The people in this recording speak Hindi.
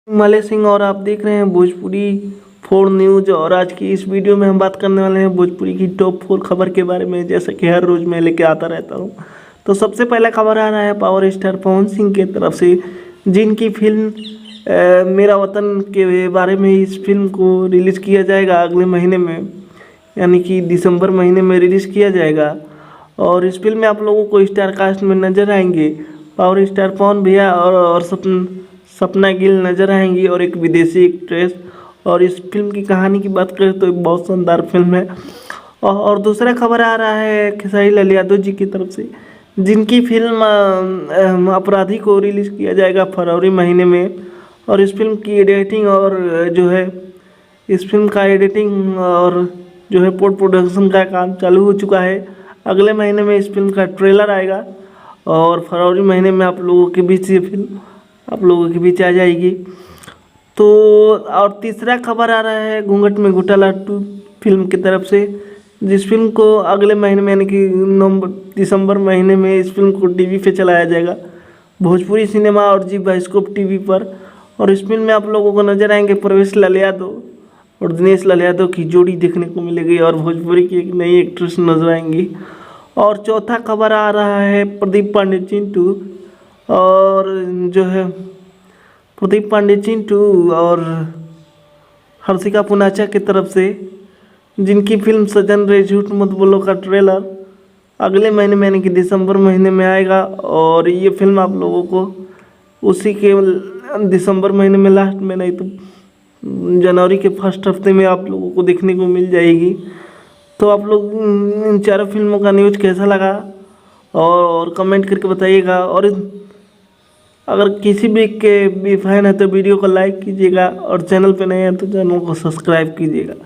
मले सिंह और आप देख रहे हैं भोजपुरी 4 न्यूज़। और आज की इस वीडियो में हम बात करने वाले हैं भोजपुरी की टॉप 4 खबर के बारे में, जैसे कि हर रोज़ मैं लेके आता रहता हूं। तो सबसे पहला खबर आ रहा है पावर स्टार पवन सिंह के तरफ से, जिनकी फिल्म मेरा वतन के बारे में इस फिल्म को रिलीज़ किया जाएगा अगले महीने में, यानी कि दिसंबर महीने में रिलीज़ किया जाएगा। और इस फिल्म में आप लोगों को स्टार कास्ट में नजर आएंगे पावर स्टार पवन भैया और सपना गिल नजर आएंगी, और एक विदेशी एक्ट्रेस। और इस फिल्म की कहानी की बात करें तो एक बहुत शानदार फिल्म है। और दूसरा खबर आ रहा है खेसारी लाल यादव जी की तरफ से, जिनकी फिल्म अपराधी को रिलीज़ किया जाएगा फरवरी महीने में। और इस फिल्म की एडिटिंग और जो है इस फिल्म का एडिटिंग और जो है पोस्ट प्रोडक्शन का काम चालू हो चुका है। अगले महीने में इस फिल्म का ट्रेलर आएगा और फरवरी महीने में आप लोगों के बीच ये फिल्म आप लोगों के बीच आ जाएगी। तो और तीसरा खबर आ रहा है घूंघट में घोटाला 2 फिल्म की तरफ से, जिस फिल्म को अगले महीने में यानी कि दिसंबर महीने में इस फिल्म को टीवी पे चलाया जाएगा, भोजपुरी सिनेमा और जी बाइस्कोप टीवी पर। और इस फिल्म में आप लोगों को नजर आएंगे प्रवेश लाल यादव और दिनेश लाल यादव की जोड़ी देखने को मिलेगी, और भोजपुरी की एक नई एक्ट्रेस नजर आएंगी। और चौथा खबर आ रहा है प्रदीप पांडे चिंटू और जो है प्रदीप पांडे चिंटू और हर्षिका पुनाचा की तरफ से, जिनकी फिल्म सजन रे झूठ मत बोलो का ट्रेलर अगले महीने में यानी कि दिसंबर महीने में आएगा। और ये फिल्म आप लोगों को उसी के दिसंबर महीने में लास्ट में, नहीं तो जनवरी के फर्स्ट हफ्ते में आप लोगों को देखने को मिल जाएगी। तो आप लोग इन चारों फिल्मों का न्यूज़ कैसा लगा और कमेंट करके बताइएगा। और अगर किसी भी के भी फैन है तो वीडियो को लाइक कीजिएगा, और चैनल पे नए हैं तो चैनल को सब्सक्राइब कीजिएगा।